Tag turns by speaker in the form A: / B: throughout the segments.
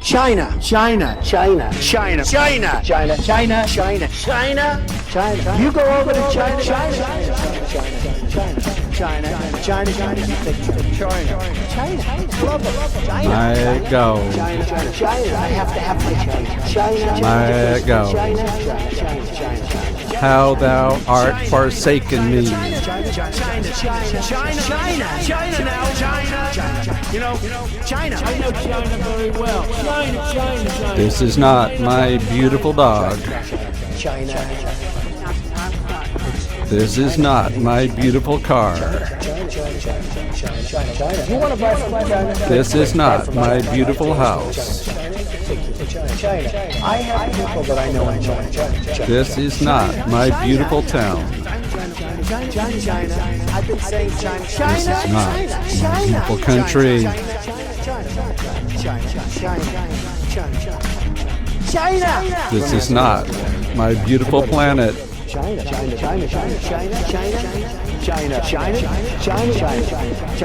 A: China.
B: China.
A: China.
B: China.
A: China.
B: China.
A: China.
B: China.
A: China.
B: China.
A: You go over to China. China.
B: China. China. China.
A: Love it. China.
C: My go.
A: China. I have to have my China.
C: My go.
A: China.
C: How thou art forsaken me.
B: China now. China. You know, China. I know China very well. China.
C: This is not my beautiful dog.
A: China.
C: This is not my beautiful car.
A: You want to buy from China?
C: This is not my beautiful house.
A: China. I have people that I know in China.
C: This is not my beautiful town.
B: China. I've been saying China.
C: This is not my beautiful country.
B: China.
C: This is not my beautiful planet.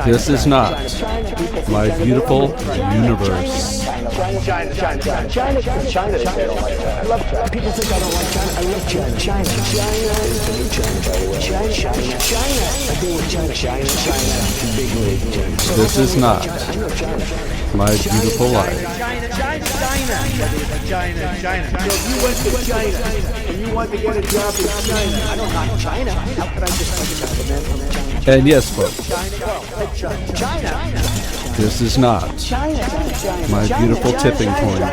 C: This is not my beautiful universe.
A: People think I don't like China. I love China.
C: This is not my beautiful life.
B: China. So if you went to China and you want to get a job in China, I don't like China. How could I just like the man from China?
C: And yes, folks,
B: China.
C: this is not my beautiful tipping point.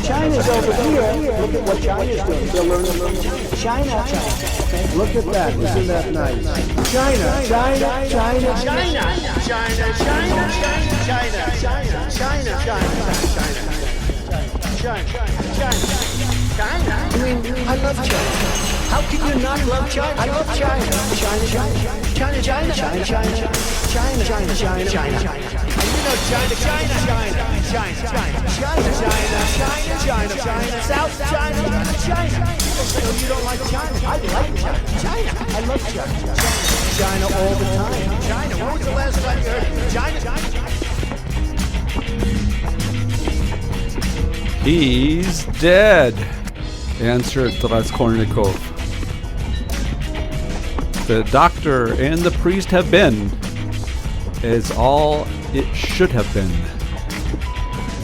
A: China's over here. Look at what China's doing. They're learning from China.
B: Look at that. Isn't that nice? China.
A: I mean, I love China. How can you not love China? I love China. China.
B: And you know China. South China. People say, oh, you don't like China. I like China. I love China. China all the time. China. When was the last time you heard China?
C: He's dead, answered Raskolnikov. The doctor and the priest have been, as all it should have been.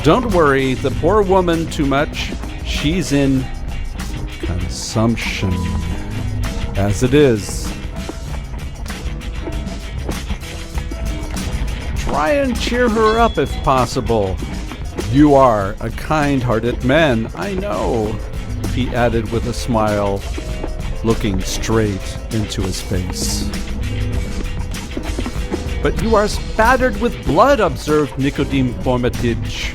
C: Don't worry the poor woman too much. She's in consumption, as it is. Try and cheer her up if possible. You are a kind-hearted man, I know, he added with a smile, looking straight into his face. But you are spattered with blood, observed Nikodim Fomitich,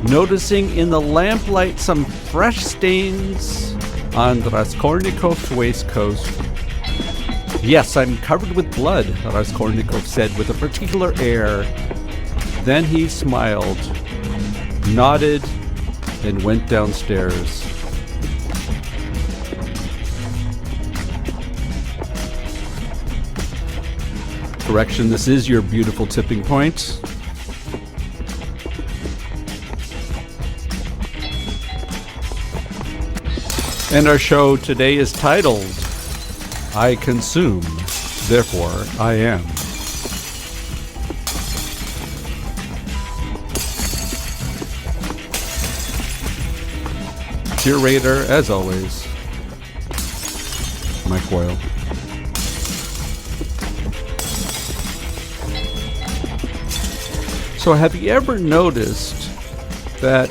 C: noticing in the lamplight some fresh stains on Raskolnikov's waistcoat. Yes, I'm covered with blood, Raskolnikov said with a particular air. Then he smiled, nodded, and went downstairs. Correction, this is your beautiful tipping point. And our show today is titled, I Consume, Therefore I Am. Curator, as always, Mike Boyle. So have you ever noticed that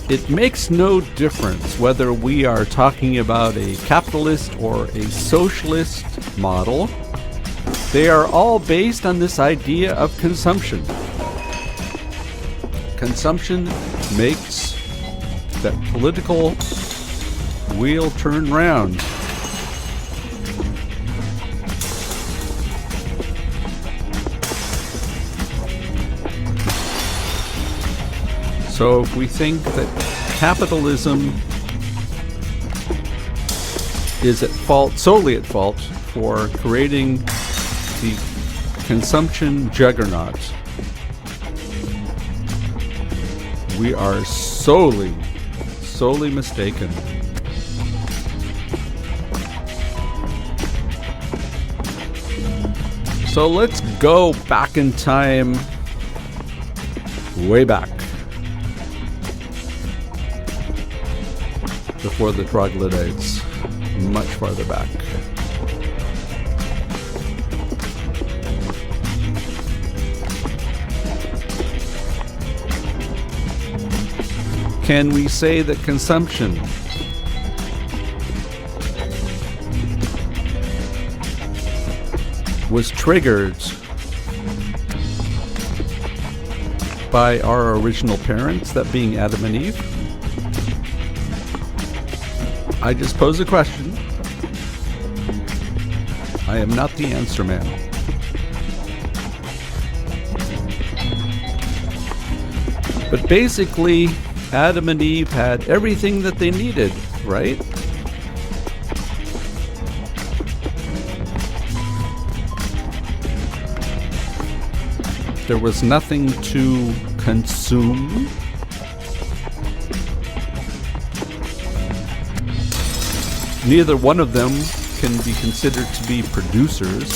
C: it makes no difference whether we are talking about a capitalist or a socialist model? They are all based on this idea of consumption. Consumption makes that political wheel turn round. So if we think that capitalism is at fault, solely at fault, for creating the consumption juggernaut, we are sorely mistaken. So let's go back in time, way back, before the troglodytes, much farther back. Can we say that consumption was triggered by our original parents, that being Adam and Eve? I just pose a question. I am not the answer man. But basically, Adam and Eve had everything that they needed, right? There was nothing to consume. Neither one of them can be considered to be producers.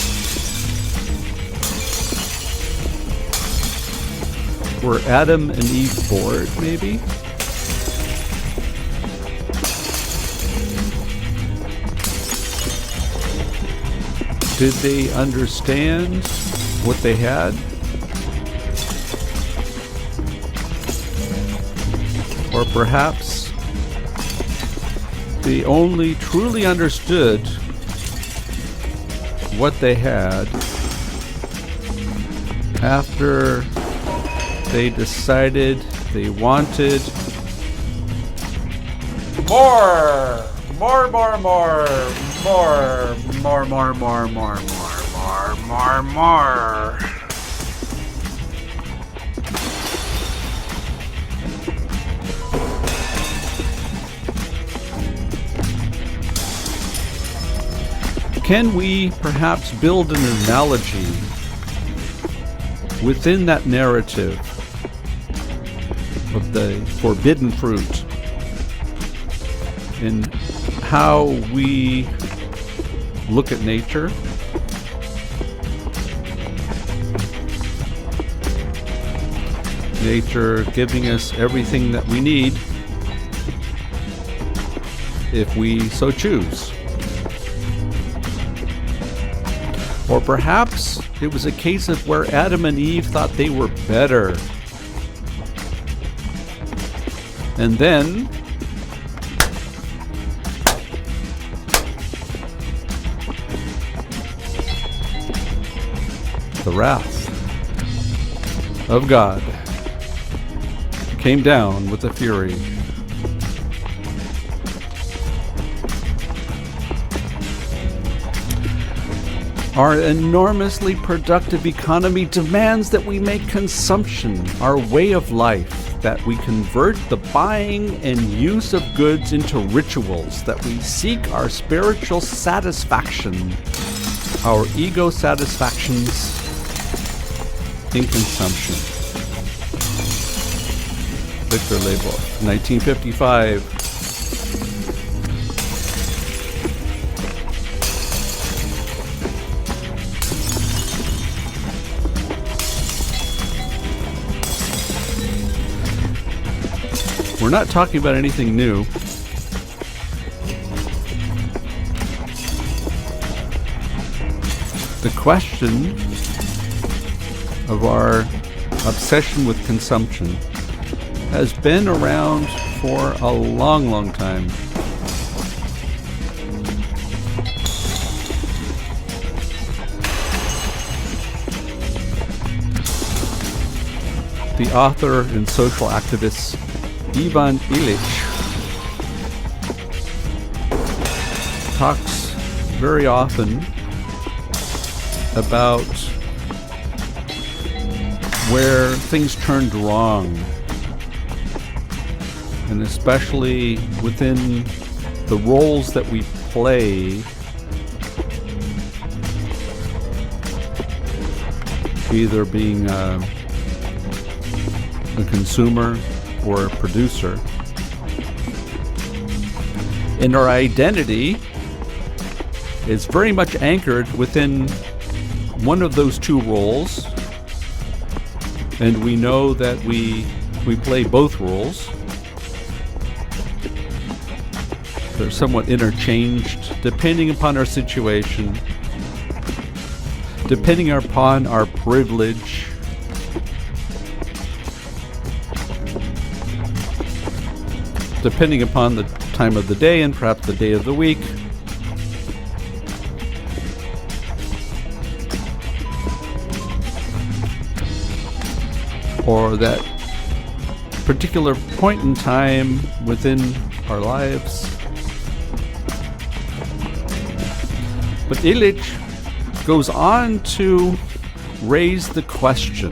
C: Were Adam and Eve bored, maybe? Did they understand what they had? Or perhaps they only truly understood what they had after they decided they wanted more. Can we perhaps build an analogy within that narrative of the forbidden fruit in how we look at nature? Nature giving us everything that we need if we so choose. Or perhaps it was a case of where Adam and Eve thought they were better. And then the wrath of God came down with a fury. Our enormously productive economy demands that we make consumption our way of life, that we convert the buying and use of goods into rituals, that we seek our spiritual satisfaction, our ego satisfactions in consumption. Victor Labov, 1955. We're not talking about anything new. The question of our obsession with consumption has been around for a long, long time. The author and social activist Ivan Illich talks very often about where things turned wrong, and especially within the roles that we play, either being a consumer or a producer. And our identity is very much anchored within one of those two roles. And we know that we play both roles. They're somewhat interchanged depending upon our situation, depending upon our privilege, depending upon the time of the day and perhaps the day of the week. Or that particular point in time within our lives. But Illich goes on to raise the question.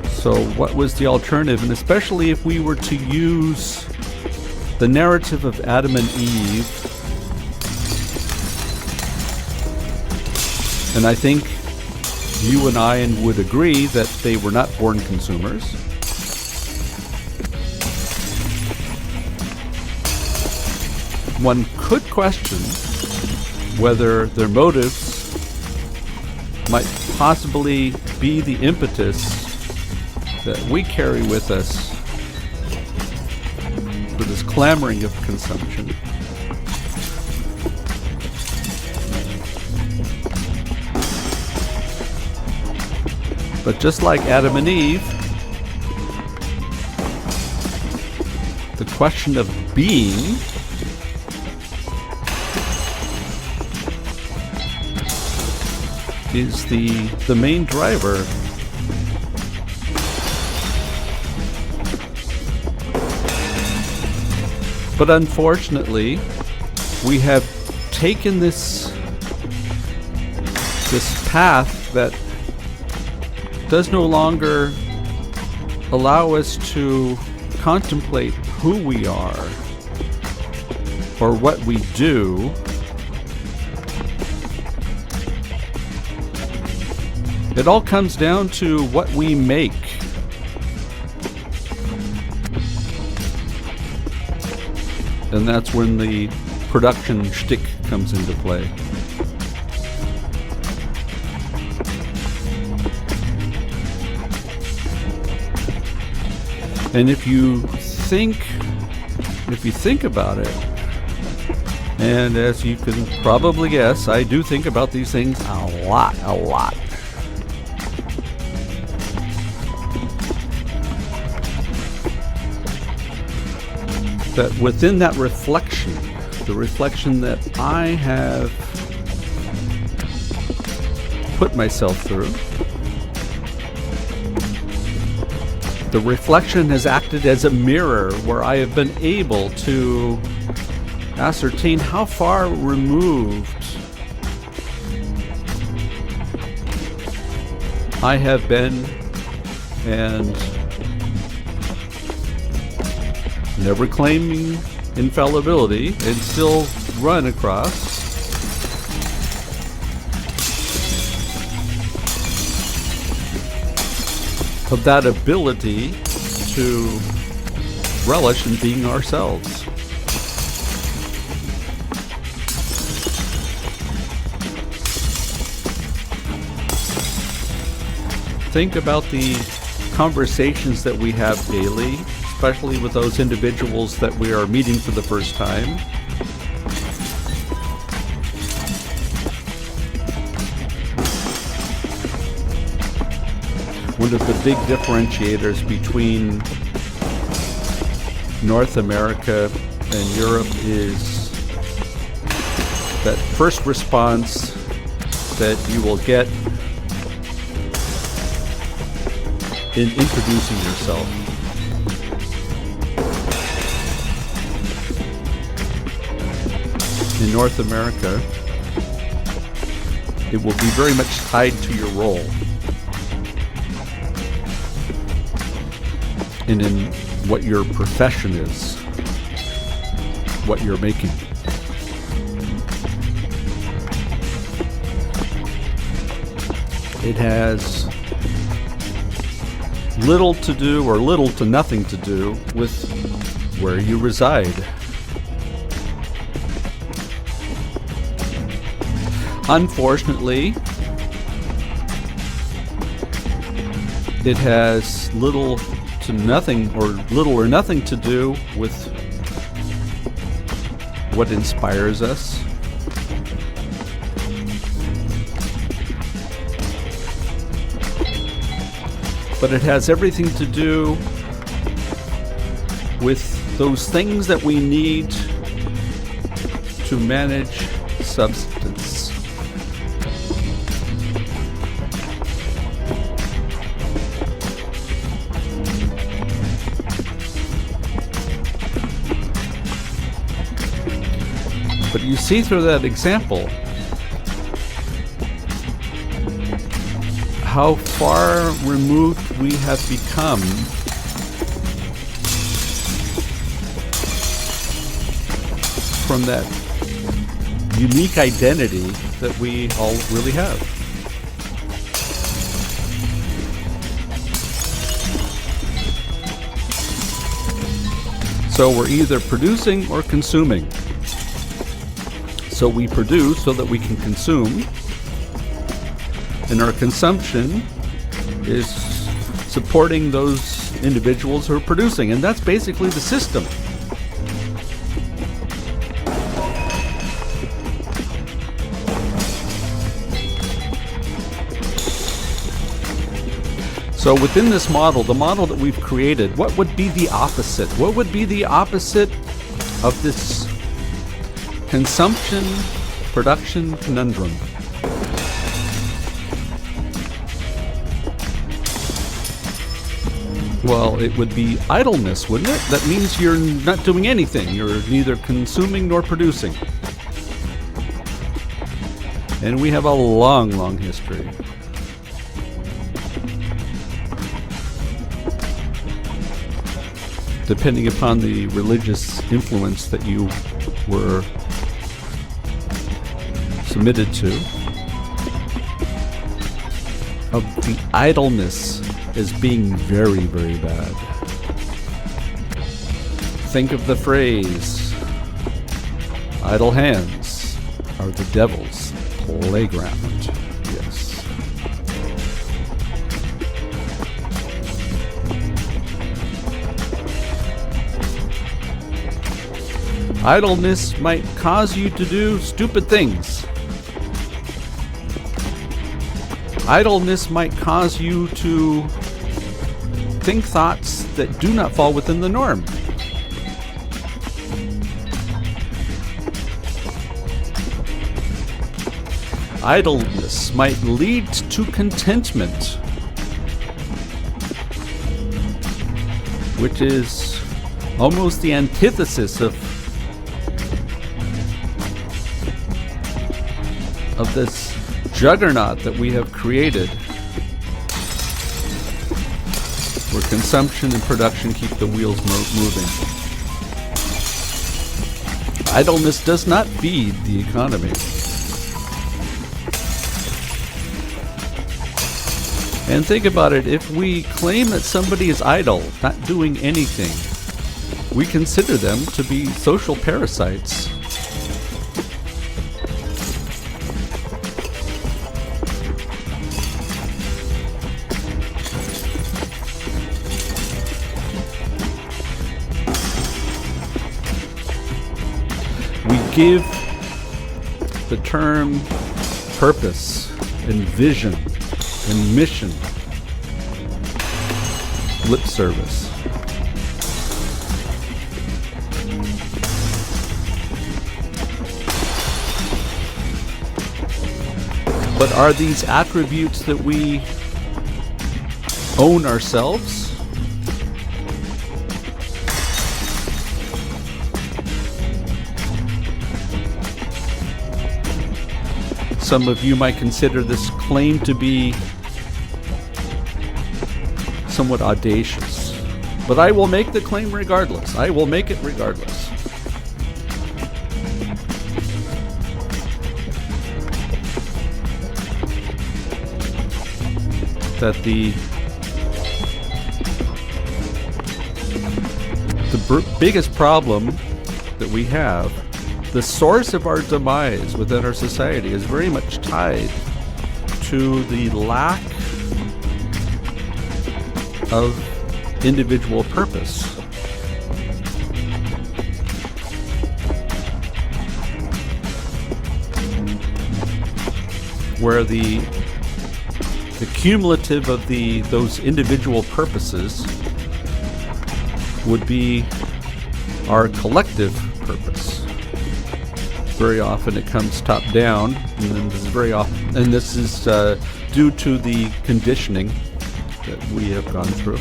C: So what was the alternative? And especially if we were to use the narrative of Adam and Eve, and I think you and I would agree that they were not born consumers. One could question whether their motives might possibly be the impetus that we carry with us for this clamoring of consumption. But just like Adam and Eve, the question of being is the main driver. But unfortunately, we have taken this path that does no longer allow us to contemplate who we are or what we do. It all comes down to what we make. And that's when the production shtick comes into play. And if you think about it, and as you can probably guess, I do think about these things a lot. That within that reflection, the reflection that I have put myself through, the reflection has acted as a mirror where I have been able to ascertain how far removed I have been, and never claiming infallibility, and still run across of that ability to relish in being ourselves. Think about the conversations that we have daily, especially with those individuals that we are meeting for the first time. One of the big differentiators between North America and Europe is that first response that you will get in introducing yourself. In North America, it will be very much tied to your role and in what your profession is, what you're making. It has little to do or little to nothing to do with where you reside. Unfortunately, it has little to nothing to do with what inspires us. But it has everything to do with those things that we need to manage substance. But you see through that example how far removed we have become from that unique identity that we all really have. So we're either producing or consuming. So we produce so that we can consume, and our consumption is supporting those individuals who are producing, and that's basically the system. So within this model, the model that we've created, what would be the opposite? What would be the opposite of this consumption production conundrum? Well, it would be idleness, wouldn't it? That means you're not doing anything. You're neither consuming nor producing. And we have a long, long history. Depending upon the religious influence that you were submitted to, of the idleness as being very, very bad. Think of the phrase, idle hands are the devil's playground. Yes. Idleness might cause you to do stupid things. Idleness might cause you to think thoughts that do not fall within the norm. Idleness might lead to contentment, which is almost the antithesis of this juggernaut that we have created, where consumption and production keep the wheels moving. Idleness does not feed the economy. And think about it, if we claim that somebody is idle, not doing anything, we consider them to be social parasites. Give the term purpose and vision and mission lip service. But are these attributes that we own ourselves? Some of you might consider this claim to be somewhat audacious, but I will make the claim regardless. I will make it regardless. That the biggest problem that we have, the source of our demise within our society, is very much tied to the lack of individual purpose. Where the cumulative of those individual purposes would be our collective purpose. Very often it comes top down, and then this is due to the conditioning that we have gone through.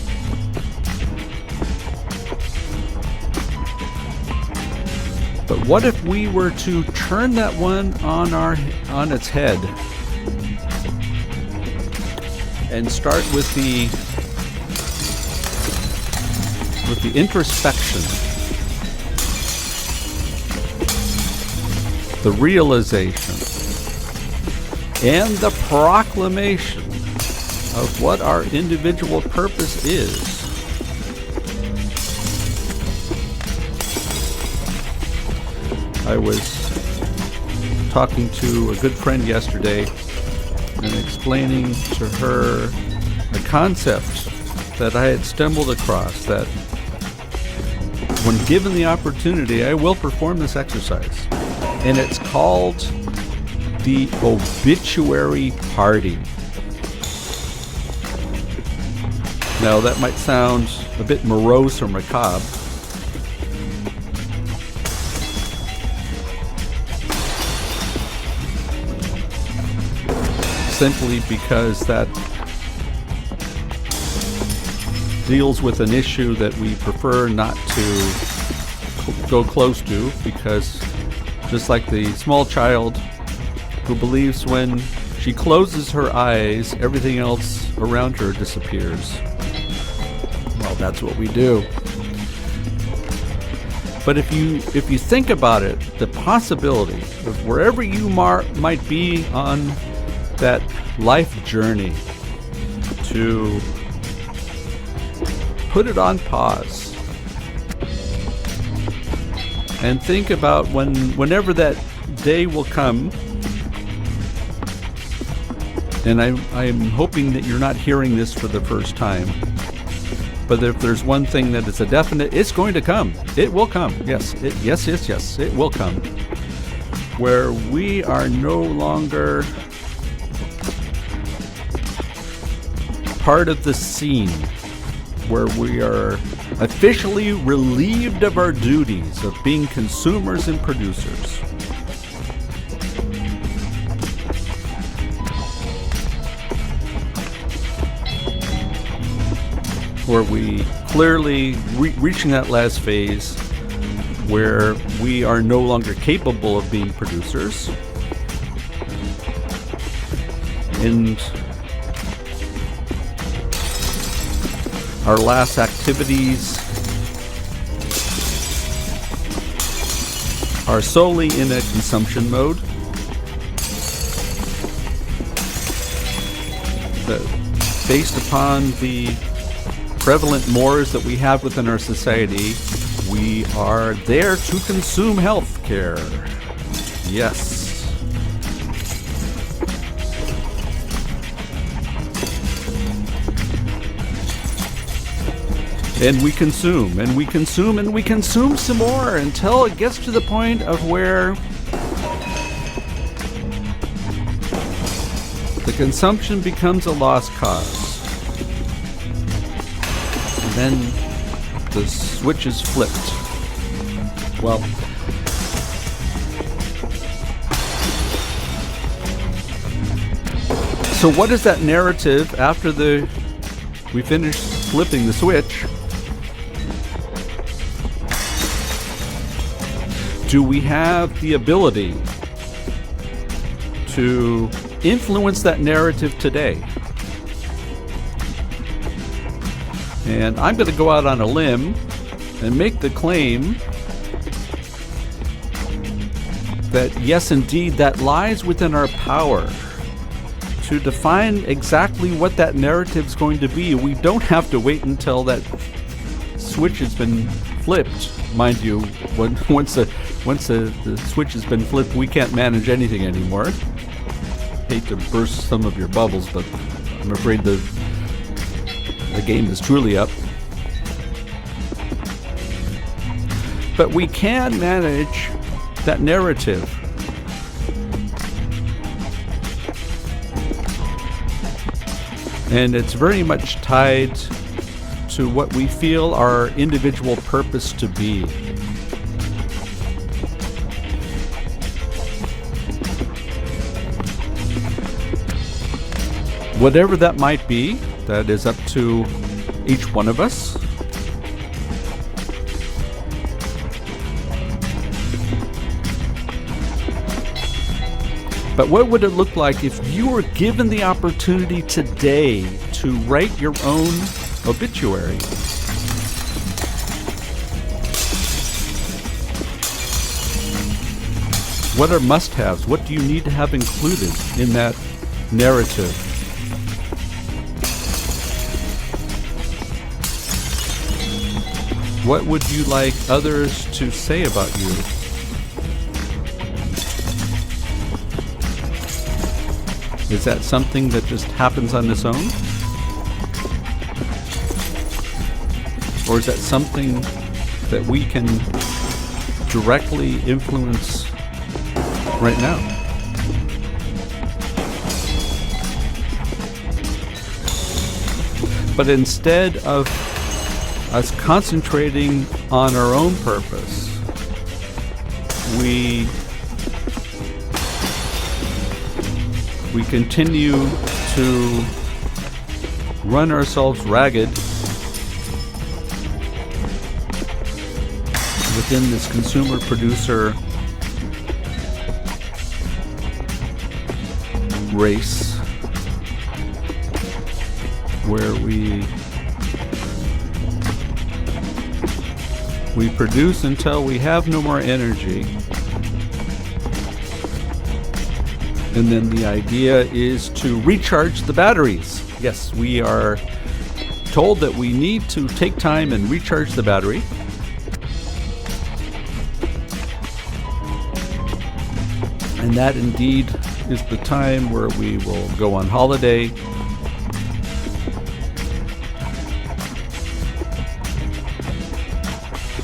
C: But what if we were to turn that one on its head and start with the introspection, the realization, and the proclamation of what our individual purpose is? I was talking to a good friend yesterday and explaining to her a concept that I had stumbled across, that when given the opportunity, I will perform this exercise. And it's called the obituary party. Now, that might sound a bit morose or macabre, simply because that deals with an issue that we prefer not to go close to, because just like the small child who believes when she closes her eyes, everything else around her disappears. Well, that's what we do. But if you think about it, the possibility of wherever you might be on that life journey, to put it on pause and think about whenever that day will come. And I'm hoping that you're not hearing this for the first time, but if there's one thing that is a definite, it's going to come. It will come. Yes, it will come. Where we are no longer part of the scene, where we are officially relieved of our duties of being consumers and producers. Where we clearly reaching that last phase where we are no longer capable of being producers, and our last activities are solely in a consumption mode. Based upon the prevalent mores that we have within our society, we are there to consume health care. Yes. And we consume, and we consume, and we consume some more until it gets to the point of where the consumption becomes a lost cause. And then the switch is flipped. Well, so what is that narrative after we finish flipping the switch? Do we have the ability to influence that narrative today? And I'm going to go out on a limb and make the claim that yes, indeed, that lies within our power to define exactly what that narrative is going to be. We don't have to wait until that switch has been flipped. Mind you, once the switch has been flipped, we can't manage anything anymore. Hate to burst some of your bubbles, but I'm afraid the game is truly up. But we can manage that narrative. And it's very much tied to what we feel our individual purpose to be. Whatever that might be, that is up to each one of us. But what would it look like if you were given the opportunity today to write your own obituary? What are must-haves? What do you need to have included in that narrative? What would you like others to say about you? Is that something that just happens on its own? Or is that something that we can directly influence right now? But instead of us concentrating on our own purpose, we continue to run ourselves ragged within this consumer producer race, where we produce until we have no more energy. And then the idea is to recharge the batteries. Yes, we are told that we need to take time and recharge the battery. And that indeed is the time where we will go on holiday,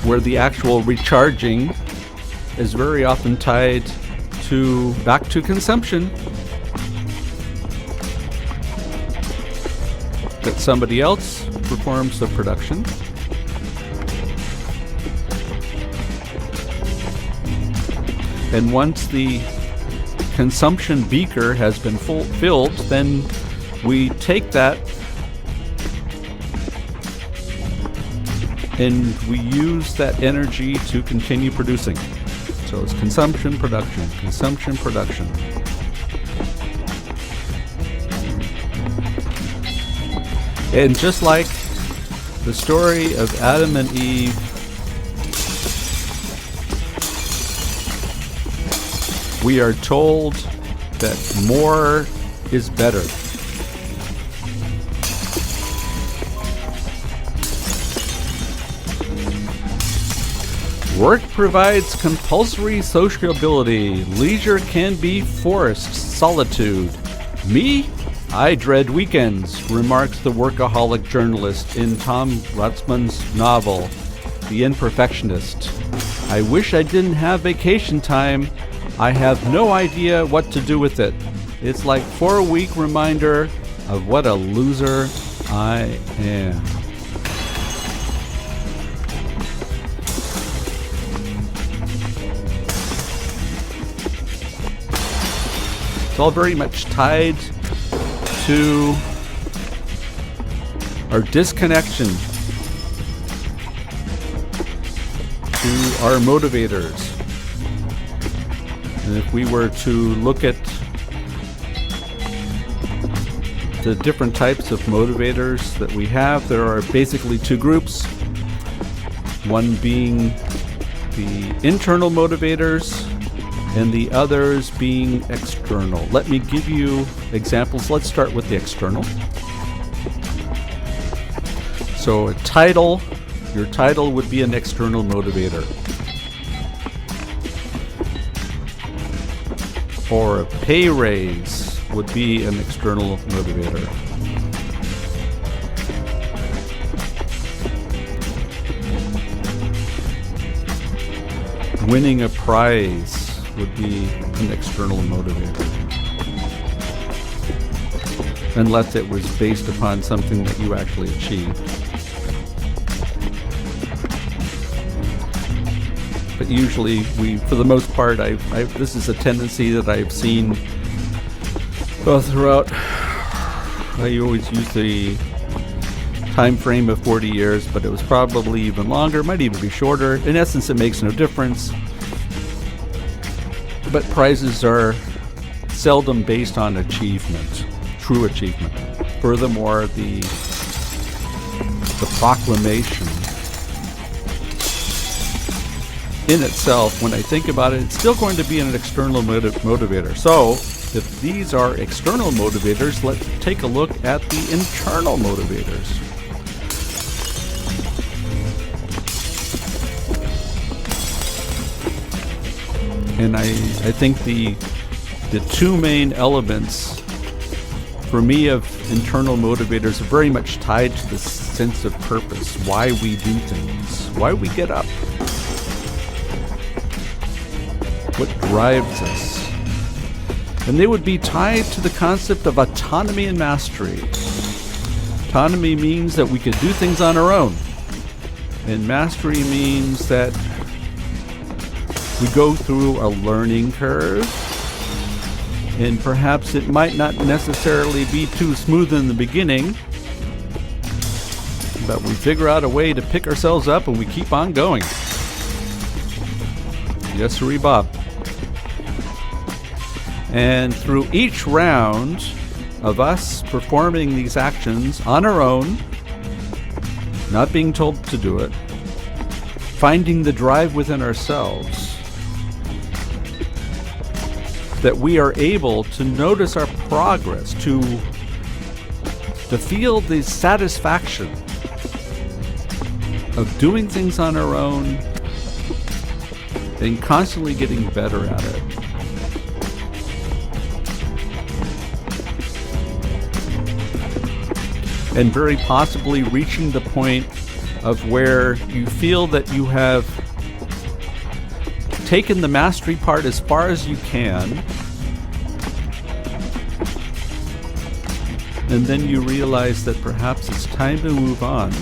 C: where the actual recharging is very often tied back to consumption, that somebody else performs the production. And once the consumption beaker has been filled, then we take that and we use that energy to continue producing. So it's consumption, production, consumption, production. And just like the story of Adam and Eve, we are told that more is better. Work provides compulsory sociability. Leisure can be forced solitude. Me? I dread weekends, remarks the workaholic journalist in Tom Rutzman's novel, The Imperfectionist. I wish I didn't have vacation time. I have no idea what to do with it. It's like 4-week reminder of what a loser I am. It's all very much tied to our disconnection to our motivators. And if we were to look at the different types of motivators that we have, there are basically two groups. One being the internal motivators, and the others being external. Let me give you examples. Let's start with the external. So a title Your title would be an external motivator. Or a pay raise would be an external motivator. Winning a prize would be an external motivator. Unless it was based upon something that you actually achieved. But usually, for the most part, this is a tendency that I've seen throughout. I always use the time frame of 40 years, but it was probably even longer, might even be shorter. In essence, it makes no difference. But prizes are seldom based on achievement, true achievement. Furthermore, the proclamation in itself, when I think about it, it's still going to be an external motivator. So, if these are external motivators, let's take a look at the internal motivators. And I think the two main elements for me of internal motivators are very much tied to the sense of purpose, why we do things, why we get up, what drives us. And they would be tied to the concept of autonomy and mastery. Autonomy means that we can do things on our own. And mastery means that we go through a learning curve. And perhaps it might not necessarily be too smooth in the beginning. But we figure out a way to pick ourselves up and we keep on going. Yes, sirree, Bob. And through each round of us performing these actions on our own, not being told to do it, finding the drive within ourselves, that we are able to notice our progress, to feel the satisfaction of doing things on our own and constantly getting better at it. And very possibly reaching the point of where you feel that you have taken the mastery part as far as you can, and then you realize that perhaps it's time to move on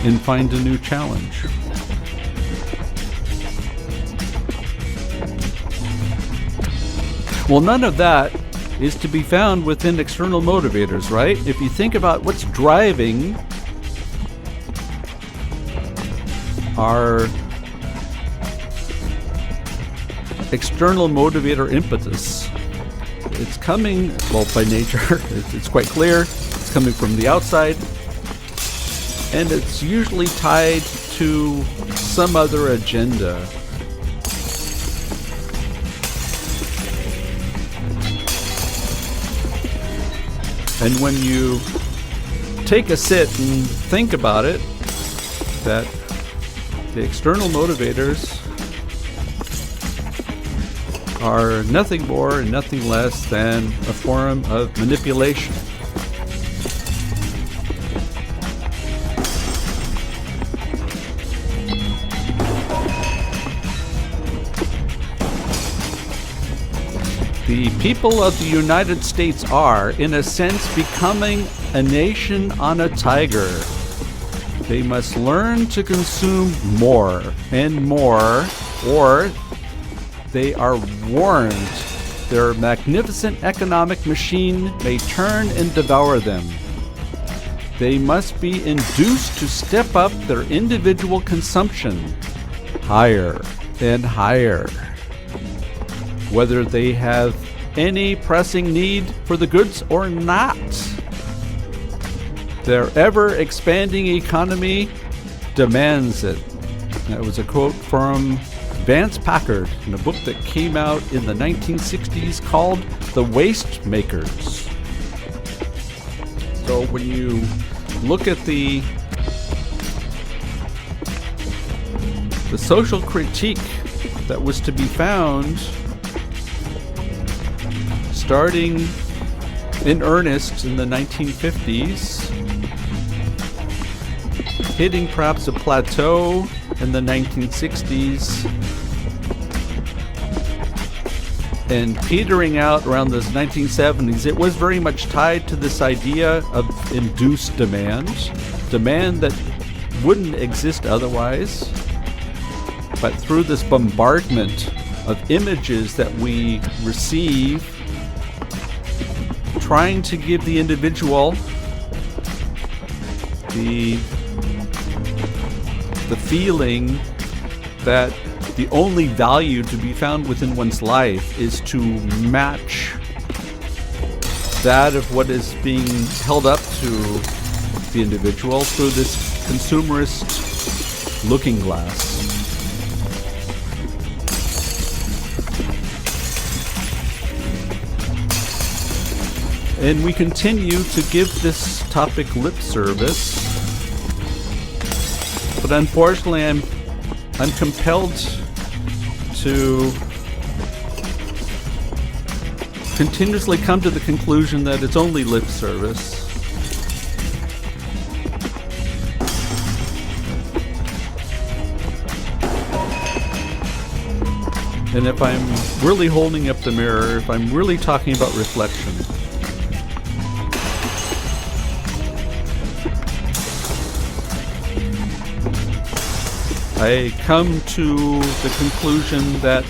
C: and find a new challenge. Well, none of that is to be found within external motivators, right? If you think about what's driving our external motivator impetus, it's coming, well, by nature, it's quite clear, it's coming from the outside, and it's usually tied to some other agenda. And when you take a sit and think about it, that the external motivators are nothing more and nothing less than a form of manipulation. The people of the United States are, in a sense, becoming a nation on a tiger. They must learn to consume more and more, or they are warned their magnificent economic machine may turn and devour them. They must be induced to step up their individual consumption higher and higher, whether they have any pressing need for the goods or not. Their ever-expanding economy demands it. That was a quote from Vance Packard in a book that came out in the 1960s called The Waste Makers. So when you look at the social critique that was to be found starting in earnest in the 1950s, hitting perhaps a plateau in the 1960s, and petering out around the 1970s, it was very much tied to this idea of induced demand that wouldn't exist otherwise. But through this bombardment of images that we receive, trying to give the individual the feeling that the only value to be found within one's life is to match that of what is being held up to the individual through this consumerist looking glass. And we continue to give this topic lip service, but unfortunately I'm compelled to continuously come to the conclusion that it's only lip service. And if I'm really holding up the mirror, if I'm really talking about reflection, I come to the conclusion that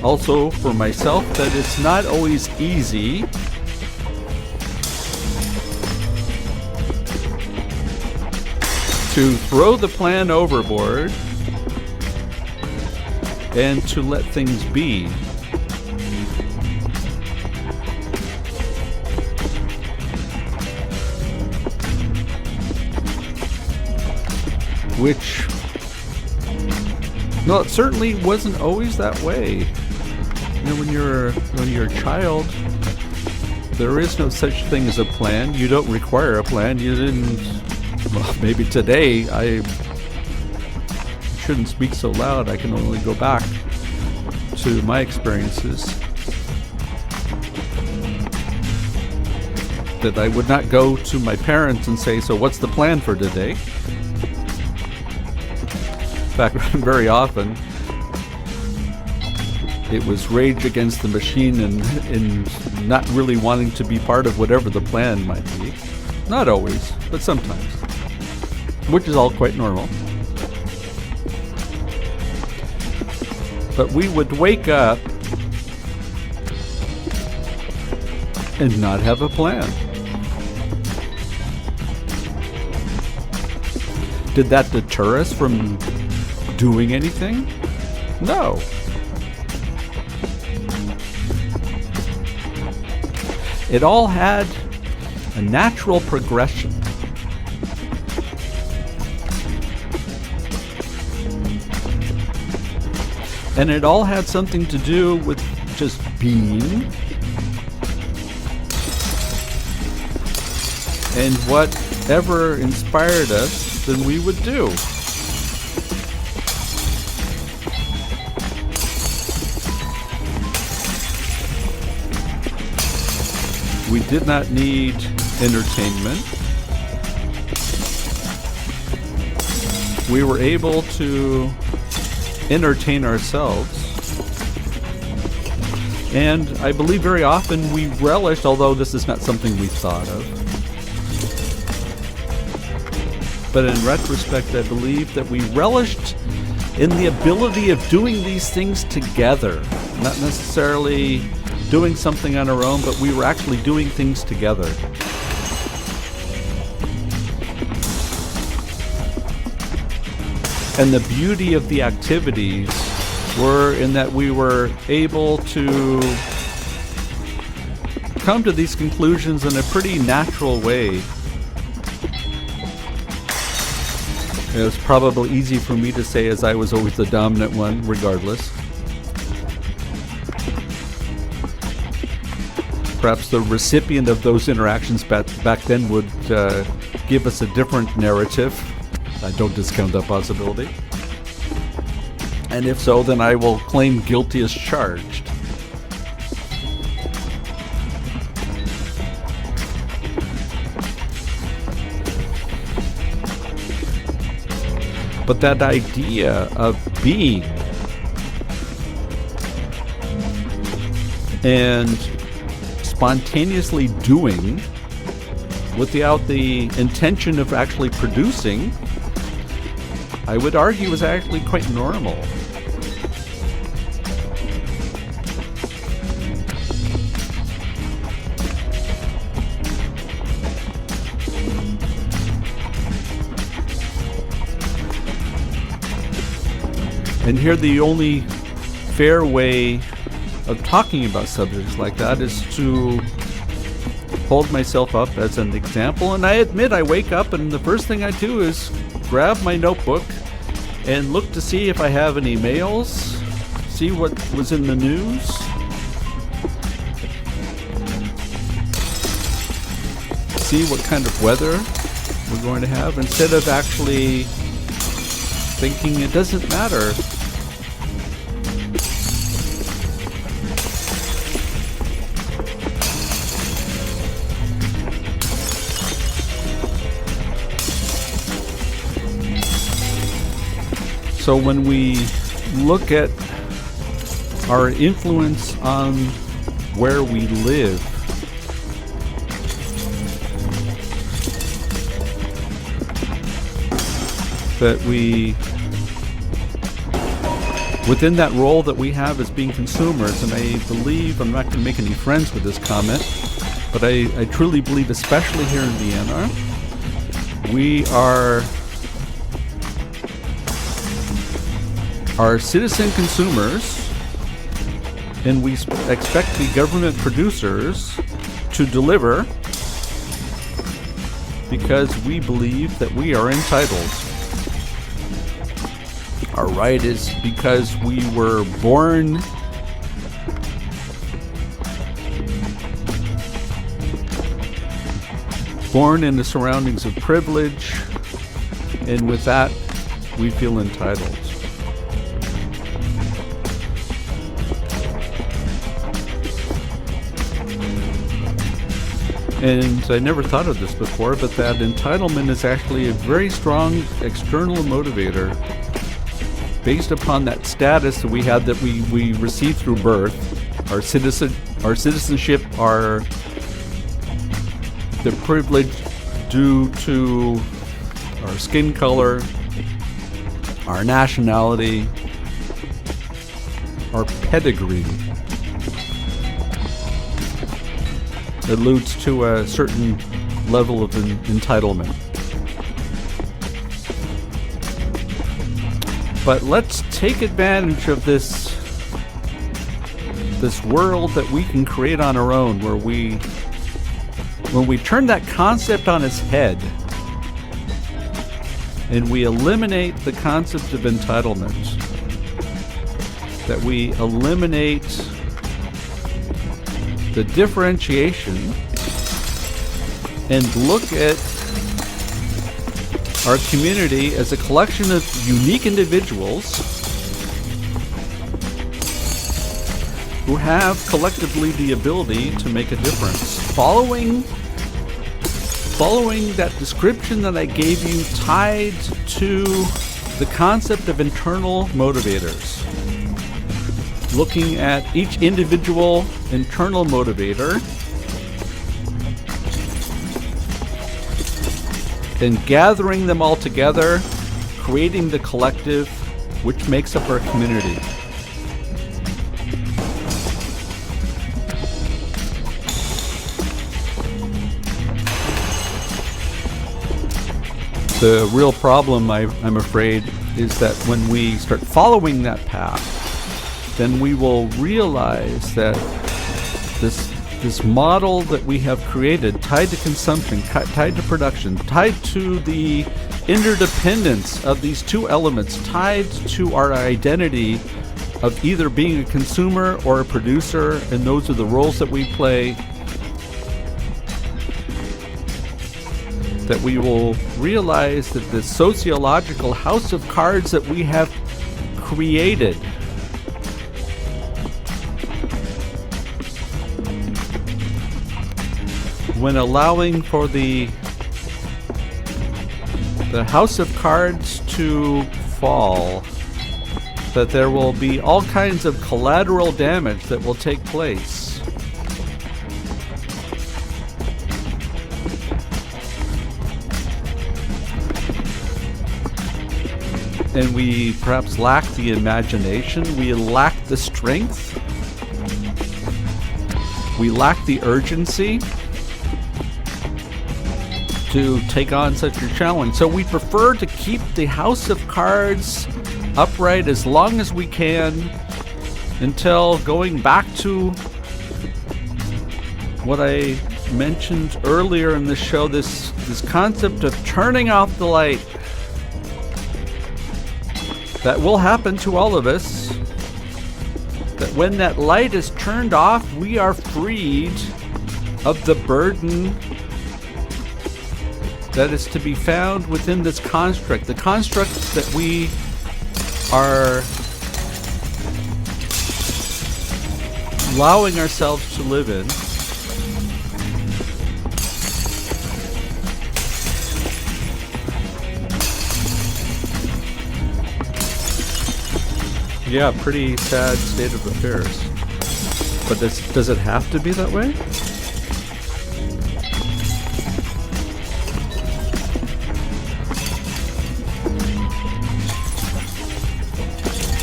C: also for myself that it's not always easy to throw the plan overboard and to let things be. Which, no, it certainly wasn't always that way. You know, when you're a child, there is no such thing as a plan. You don't require a plan. You didn't. Well, maybe today I shouldn't speak so loud. I can only go back to my experiences. That I would not go to my parents and say, "So what's the plan for today?" In fact, very often it was rage against the machine and not really wanting to be part of whatever the plan might be. Not always, but sometimes, which is all quite normal. But we would wake up and not have a plan. Did that deter us from doing anything? No. It all had a natural progression. And it all had something to do with just being and whatever inspired us, then we would do. We did not need entertainment. We were able to entertain ourselves. And I believe very often we relished, although this is not something we thought of. But in retrospect, I believe that we relished in the ability of doing these things together. Not necessarily doing something on our own, but we were actually doing things together. And the beauty of the activities were in that we were able to come to these conclusions in a pretty natural way. It was probably easy for me to say, as I was always the dominant one, regardless. perhaps the recipient of those interactions back then would give us a different narrative. I don't discount that possibility. And if so, then I will claim guilty as charged. But that idea of being and spontaneously doing without the intention of actually producing, I would argue is actually quite normal. And here the only fair way of talking about subjects like that is to hold myself up as an example. And I admit I wake up and the first thing I do is grab my notebook and look to see if I have any mails, see what was in the news. See what kind of weather we're going to have, instead of actually thinking it doesn't matter. So when we look at our influence on where we live, that we, within that role that we have as being consumers, and I believe, I'm not going to make any friends with this comment, but I truly believe, especially here in Vienna, we are citizen consumers, and we expect the government producers to deliver because we believe that we are entitled. Our right is because we were born in the surroundings of privilege, and with that, we feel entitled. And I never thought of this before, but that entitlement is actually a very strong external motivator based upon that status that we had, that we received through birth, our citizenship, the privilege due to our skin color, our nationality, our pedigree. Alludes to a certain level of entitlement. But let's take advantage of this world that we can create on our own, where when we turn that concept on its head and we eliminate the concept of entitlement, that we eliminate the differentiation and look at our community as a collection of unique individuals who have collectively the ability to make a difference. Following that description that I gave you, tied to the concept of internal motivators. Looking at each individual internal motivator and gathering them all together, creating the collective which makes up our community. The real problem, I'm afraid, is that when we start following that path, then we will realize that this model that we have created, tied to consumption, tied to production, tied to the interdependence of these two elements, tied to our identity of either being a consumer or a producer, and those are the roles that we play, that we will realize that the sociological house of cards that we have created when allowing for the house of cards to fall, that there will be all kinds of collateral damage that will take place. And we perhaps lack the imagination, we lack the strength, we lack the urgency to take on such a challenge. So we prefer to keep the house of cards upright as long as we can until going back to what I mentioned earlier in the show, this concept of turning off the light. That will happen to all of us. That when that light is turned off, we are freed of the burden that is to be found within this construct. The construct that we are allowing ourselves to live in. Yeah, pretty sad state of affairs. But does it have to be that way?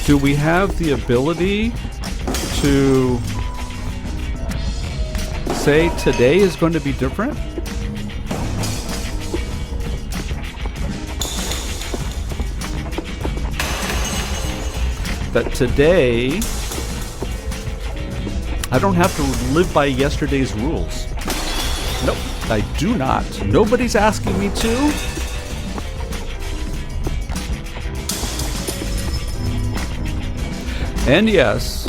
C: Do we have the ability to say today is going to be different? That today, I don't have to live by yesterday's rules. Nope, I do not. Nobody's asking me to. And yes,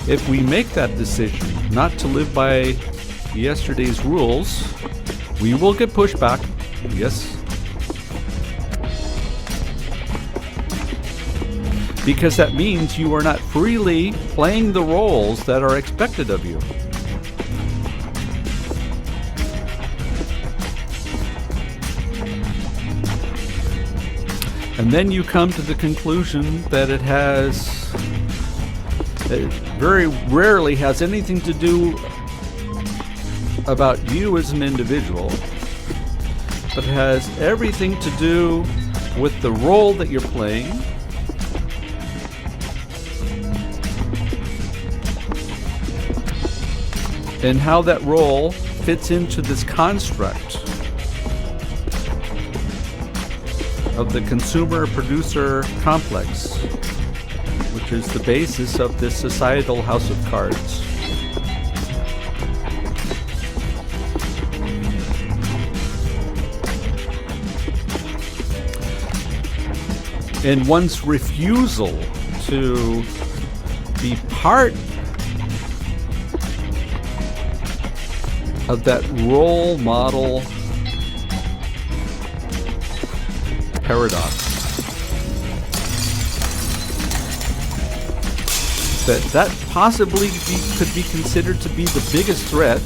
C: if we make that decision not to live by yesterday's rules, we will get pushback. Yes. Because that means you are not freely playing the roles that are expected of you. And then you come to the conclusion that it very rarely has anything to do about you as an individual, but has everything to do with the role that you're playing, and how that role fits into this construct of the consumer-producer complex, which is the basis of this societal house of cards. And one's refusal to be part of that role model paradox. That possibly could be considered to be the biggest threat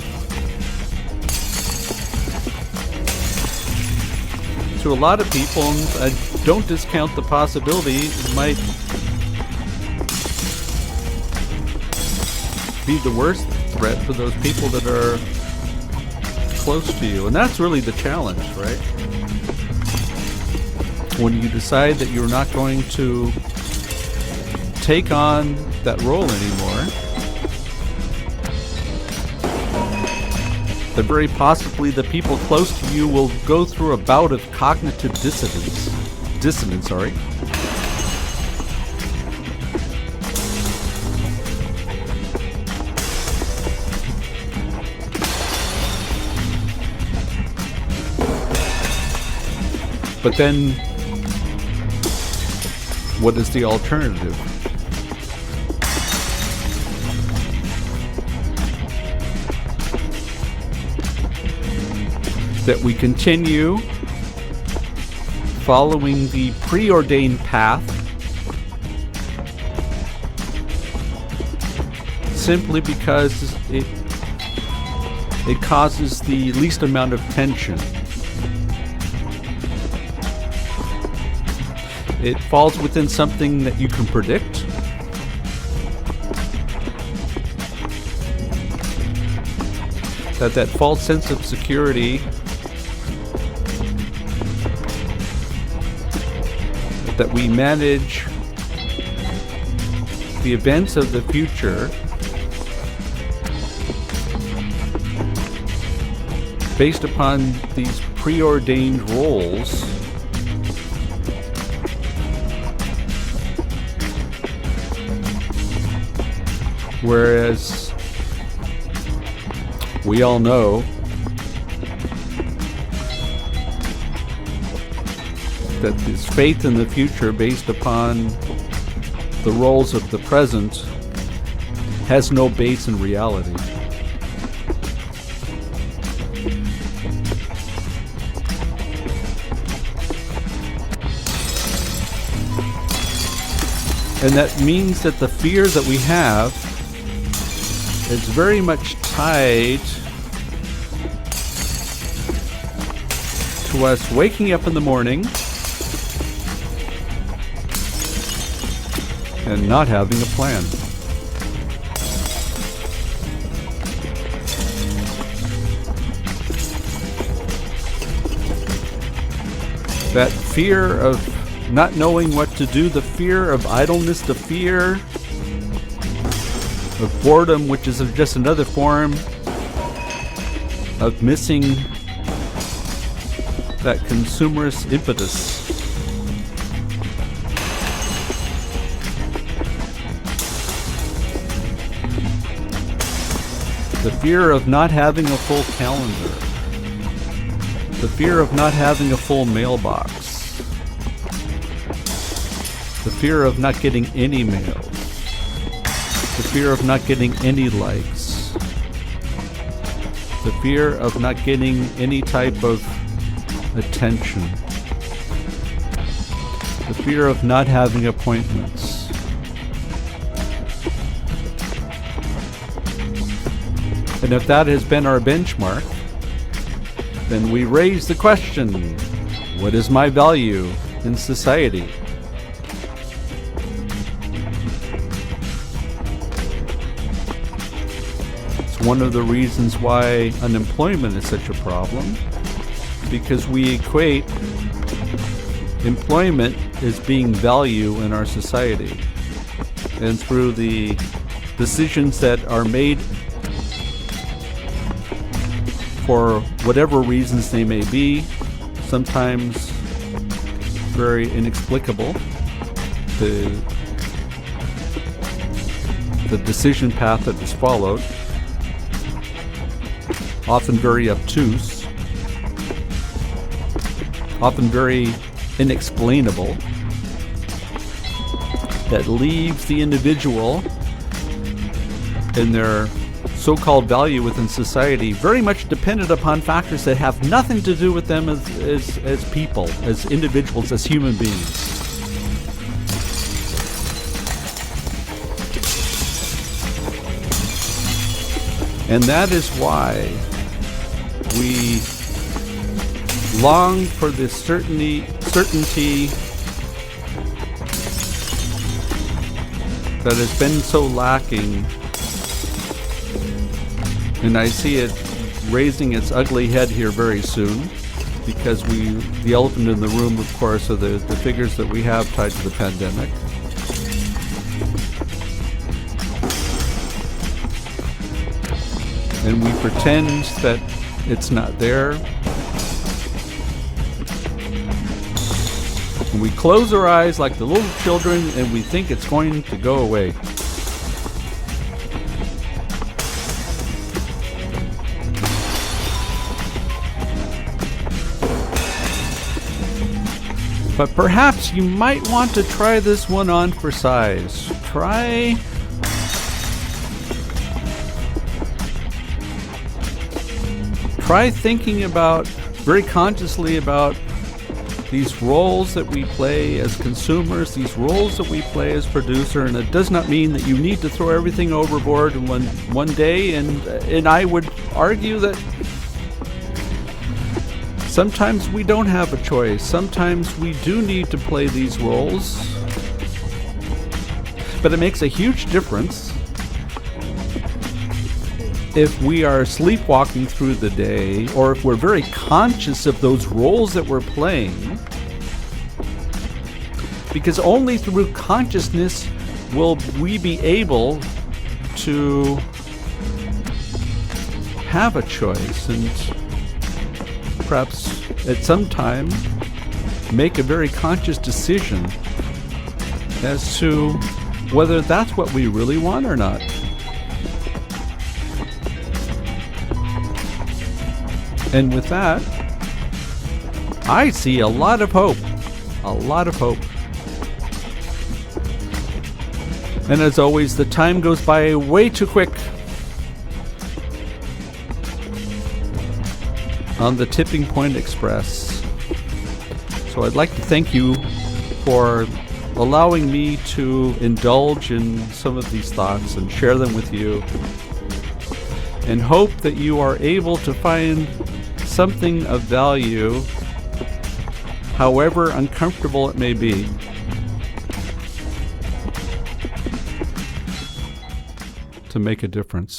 C: to a lot of people, and I don't discount the possibility it might be the worst threat for those people that are close to you. And that's really the challenge, right? When you decide that you're not going to take on that role anymore, that very possibly the people close to you will go through a bout of cognitive dissonance. But then, what is the alternative? that we continue following the preordained path simply because it causes the least amount of tension. It falls within something that you can predict. That false sense of security that we manage the events of the future based upon these preordained roles whereas we all know that this faith in the future based upon the roles of the present has no base in reality. And that means that the fear that we have is very much tied to us waking up in the morning and not having a plan. That fear of not knowing what to do, the fear of idleness, the fear of boredom, which is just another form of missing that consumerist impetus. The fear of not having a full calendar. The fear of not having a full mailbox. The fear of not getting any mail. The fear of not getting any likes. The fear of not getting any type of attention. The fear of not having appointments. And if that has been our benchmark, then we raise the question, what is my value in society? It's one of the reasons why unemployment is such a problem, because we equate employment as being value in our society. And through the decisions that are made for whatever reasons they may be, sometimes very inexplicable, the decision path that is followed, often very obtuse, often very inexplainable, that leaves the individual in their so-called value within society very much dependent upon factors that have nothing to do with them as people, as individuals, as human beings. And that is why we long for this certainty that has been so lacking. And I see it raising its ugly head here very soon, because the elephant in the room, of course, are the figures that we have tied to the pandemic. And we pretend that it's not there. And we close our eyes like the little children and we think it's going to go away. But perhaps you might want to try this one on for size. Try thinking about very consciously about these roles that we play as consumers, these roles that we play as producer, and it does not mean that you need to throw everything overboard in one day. And I would argue that sometimes we don't have a choice. Sometimes we do need to play these roles. But it makes a huge difference if we are sleepwalking through the day, or if we're very conscious of those roles that we're playing. Because only through consciousness will we be able to have a choice and perhaps at some time make a very conscious decision as to whether that's what we really want or not. And with that, I see a lot of hope. A lot of hope. And as always, the time goes by way too quick on the Tipping Point Express. So I'd like to thank you for allowing me to indulge in some of these thoughts and share them with you, and hope that you are able to find something of value, however uncomfortable it may be. To make a difference.